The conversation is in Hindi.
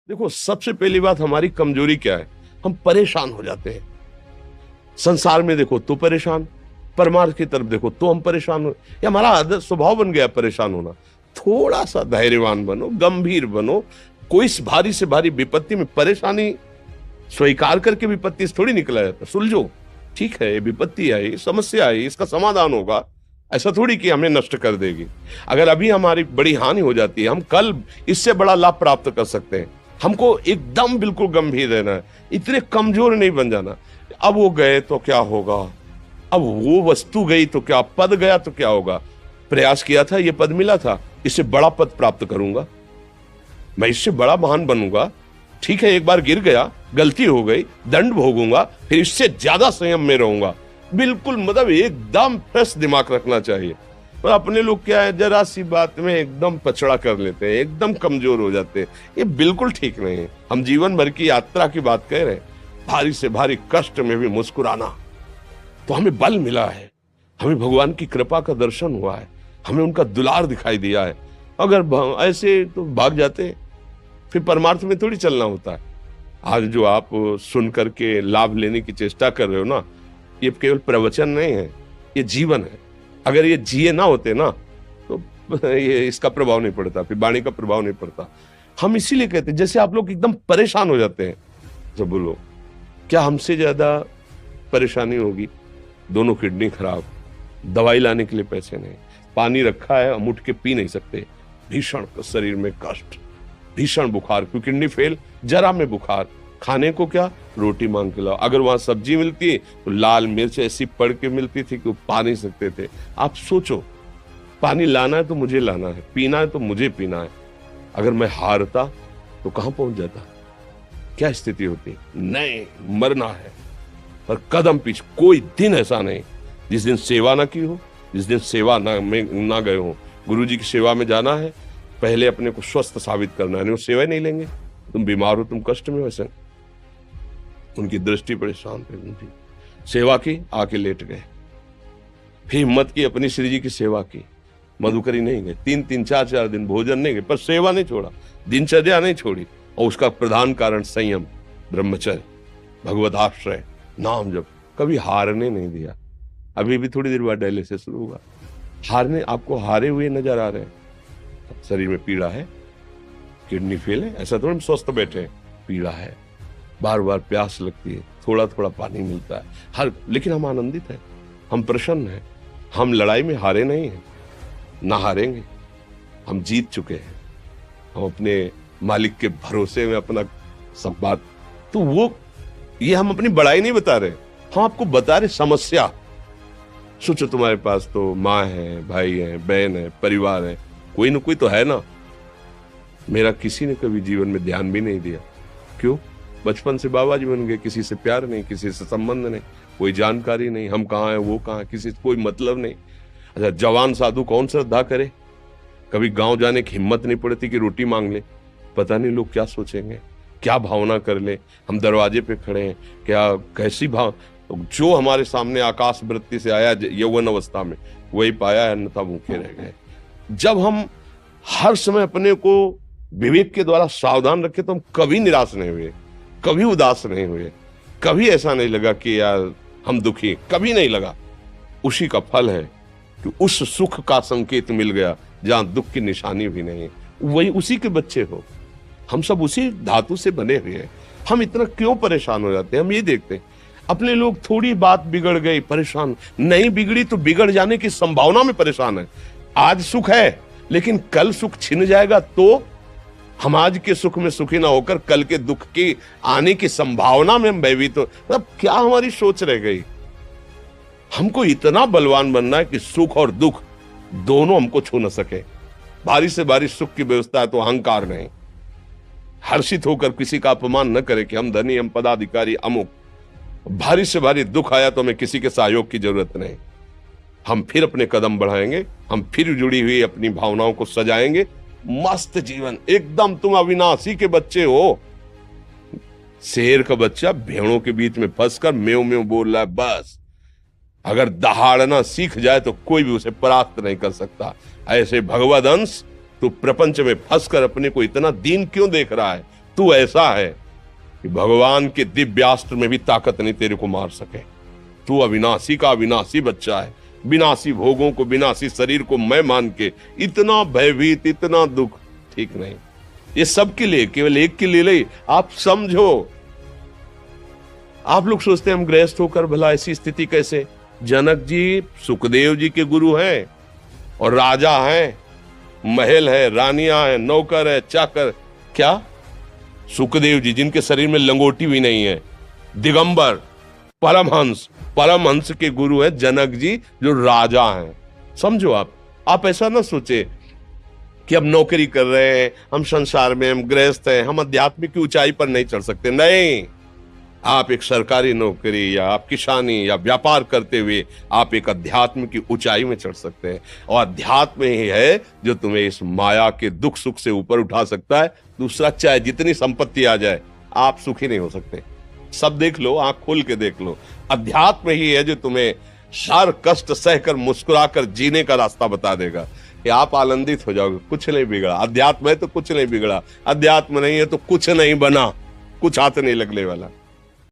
देखो, सबसे पहली बात हमारी कमजोरी क्या है? हम परेशान हो जाते हैं। संसार में देखो तो परेशान, परमार्थ की तरफ देखो तो हम परेशान हो। ये हमारा आदत स्वभाव बन गया परेशान होना। थोड़ा सा धैर्यवान बनो, गंभीर बनो। कोई इस भारी से भारी विपत्ति में परेशानी स्वीकार करके विपत्ति से थोड़ी निकला जाता। सुलझो, ठीक है, ये विपत्ति आई, समस्या आई, इसका समाधान होगा। ऐसा थोड़ी कि हमें नष्ट कर देगी। अगर अभी हमारी बड़ी हानि हो जाती है, हम कल इससे बड़ा लाभ प्राप्त कर सकते हैं। हमको एकदम बिल्कुल गंभीर रहना है, इतने कमजोर नहीं बन जाना। अब वो गए तो क्या होगा, अब वो वस्तु गई तो क्या, पद गया तो क्या होगा। प्रयास किया था, ये पद मिला था, इससे बड़ा पद प्राप्त करूंगा, मैं इससे बड़ा महान बनूंगा। ठीक है, एक बार गिर गया, गलती हो गई, दंड भोगूंगा, फिर इससे ज्यादा संयम में रहूंगा। बिल्कुल, मतलब एकदम फ्रेश दिमाग रखना चाहिए। पर अपने लोग क्या है, जरा सी बात में एकदम पछड़ा कर लेते हैं, एकदम कमजोर हो जाते हैं। ये बिल्कुल ठीक नहीं है। हम जीवन भर की यात्रा की बात कह रहे हैं, भारी से भारी कष्ट में भी मुस्कुराना, तो हमें बल मिला है, हमें भगवान की कृपा का दर्शन हुआ है, हमें उनका दुलार दिखाई दिया है। अगर ऐसे तो भाग जाते हैं, फिर परमार्थ में थोड़ी चलना होता है। आज जो आप सुन करके लाभ लेने की चेष्टा कर रहे हो ना, ये केवल प्रवचन नहीं है, ये जीवन है। अगर ये जिए ना होते ना तो ये इसका प्रभाव नहीं पड़ता, फिर वाणी का प्रभाव नहीं पड़ता। हम इसीलिए कहते हैं, जैसे आप लोग एकदम परेशान हो जाते हैं, तो बोलो क्या हमसे ज्यादा परेशानी होगी? दोनों किडनी खराब, दवाई लाने के लिए पैसे नहीं, पानी रखा है हम उठ के पी नहीं सकते, भीषण शरीर में कष्ट, भीषण बुखार, क्योंकि किडनी फेल, जरा में बुखार, खाने को क्या, रोटी मांग के लाओ। अगर वहां सब्जी मिलती तो लाल मिर्च ऐसी पड़ के मिलती थी कि वो पा नहीं सकते थे। आप सोचो, पानी लाना है तो मुझे लाना है, पीना है तो मुझे पीना है। अगर मैं हारता तो कहां पहुंच जाता, क्या स्थिति होती? नहीं, मरना है, पर कदम पीछे। कोई दिन ऐसा नहीं जिस दिन सेवा ना की हो, जिस दिन सेवा ना गए हो। गुरु जी की सेवा में जाना है, पहले अपने को स्वस्थ साबित करना है, नहीं वो सेवा नहीं लेंगे। तुम बीमार हो, तुम कष्ट में, वैसे उनकी दृष्टि बड़ी शांत है, उनकी सेवा की, आके लेट गए। फिर हिम्मत की, अपनी श्री जी की सेवा की, मधुकरी नहीं गए, 3-3 4-4 दिन भोजन नहीं गए, पर सेवा नहीं छोड़ा, दिनचर्या नहीं छोड़ी। और उसका प्रधान कारण संयम, ब्रह्मचर्य, भगवत आश्रय, नाम जप, कभी हारने नहीं दिया। अभी भी थोड़ी देर बाद डायलिसिस शुरू हुआ। हारने, आपको हारे हुए नजर आ रहे हैं? शरीर में पीड़ा है, किडनी फेल है, ऐसा थोड़ा हम स्वस्थ बैठे हैं, पीड़ा है, बार बार प्यास लगती है, थोड़ा थोड़ा पानी मिलता है हर, लेकिन हम आनंदित हैं, हम प्रसन्न हैं। हम लड़ाई में हारे नहीं हैं, ना हारेंगे, हम जीत चुके हैं। हम अपने मालिक के भरोसे में अपना सब बात, तो वो ये हम अपनी बड़ाई नहीं बता रहे, हम आपको बता रहे समस्या। सोचो, तुम्हारे पास तो माँ है, भाई है, बहन है, परिवार है, कोई ना कोई तो है ना। मेरा किसी ने कभी जीवन में ध्यान भी नहीं दिया। क्यों? बचपन से बाबा जी बन गए, किसी से प्यार नहीं, किसी से संबंध नहीं, कोई जानकारी नहीं, हम कहाँ हैं, वो कहाँ, किसी से कोई मतलब नहीं। अच्छा, जवान साधु कौन श्रद्धा करे? कभी गांव जाने की हिम्मत नहीं पड़ती कि रोटी मांग ले, पता नहीं लोग क्या सोचेंगे, क्या भावना कर ले। हम दरवाजे पे खड़े हैं, क्या कैसी भाव, जो हमारे सामने आकाश वृत्ति से आया यौवन अवस्था में, वही पाया, अन्यथा भूखे रह गए। जब हम हर समय अपने को विवेक के द्वारा सावधान रखे, तो हम कभी निराश नहीं हुए, कभी उदास नहीं हुए, कभी ऐसा नहीं लगा कि यार हम दुखी, कभी नहीं लगा। उसी का फल है कि उस सुख का संकेत मिल गया जहां दुख की निशानी भी नहीं है। वही उसी के बच्चे हो, हम सब उसी धातु से बने हुए हैं। हम इतना क्यों परेशान हो जाते हैं? हम ये देखते हैं, अपने लोग थोड़ी बात बिगड़ गई परेशान, नहीं बिगड़ी तो बिगड़ जाने की संभावना में परेशान है। आज सुख है, लेकिन कल सुख छिन जाएगा, तो हम आज के सुख में सुखी ना होकर कल के दुख की आने की संभावना में हम भयभीत हो। मतलब क्या हमारी सोच रह गई? हमको इतना बलवान बनना है कि सुख और दुख दोनों हमको छू न सके। भारी से भारी सुख की व्यवस्था है तो अहंकार नहीं, हर्षित होकर किसी का अपमान न करे कि हम धनी, हम पदाधिकारी, अमुक। भारी से भारी दुख आया तो हमें किसी के सहयोग की जरूरत नहीं, हम फिर अपने कदम बढ़ाएंगे, हम फिर जुड़ी हुई अपनी भावनाओं को सजाएंगे। मस्त जीवन, एकदम तुम अविनाशी के बच्चे हो। शेर का बच्चा भेड़ों के बीच में फंसकर म्यों म्यों बोल रहा है, बस अगर दहाड़ना सीख जाए तो कोई भी उसे परास्त नहीं कर सकता। ऐसे भगवद अंश, तू प्रपंच में फंसकर अपने को इतना दीन क्यों देख रहा है? तू ऐसा है कि भगवान के दिव्यास्त्र में भी ताकत नहीं तेरे को मार सके। तू अविनाशी का अविनाशी बच्चा है। विनाशी भोगों को, विनाशी शरीर को मैं मान के इतना भयभीत, इतना दुख ठीक नहीं। ये सबके लिए, केवल एक के लिए नहीं। आप समझो, आप लोग सोचते हैं हम गृहस्थ होकर भला ऐसी स्थिति कैसे। जनक जी सुखदेव जी के गुरु हैं और राजा हैं, महल है, रानियां हैं, नौकर है, चाकर। क्या सुखदेव जी जिनके शरीर में लंगोटी भी नहीं है, दिगंबर, परमहंस, परमहंस के गुरु हैं जनक जी जो राजा हैं। समझो आप ऐसा ना सोचे कि हम नौकरी कर रहे हैं, हम संसार में, हम गृहस्थ हैं, हम आध्यात्मिक की ऊंचाई पर नहीं चढ़ सकते। नहीं, आप एक सरकारी नौकरी या आप किसानी या व्यापार करते हुए आप एक अध्यात्म की ऊंचाई में चढ़ सकते हैं। और अध्यात्म ही है जो तुम्हें इस माया के दुख सुख से ऊपर उठा सकता है। दूसरा, चाहे जितनी संपत्ति आ जाए, आप सुखी नहीं हो सकते। सब देख लो, आंख खोल के देख लो। अध्यात्म ही है जो तुम्हें हर कष्ट सहकर मुस्कुराकर जीने का रास्ता बता देगा कि आप आनंदित हो जाओगे। कुछ नहीं बिगड़ा। अध्यात्म है तो कुछ नहीं बिगड़ा, अध्यात्म नहीं है तो कुछ नहीं बना, कुछ हाथ नहीं लगने वाला।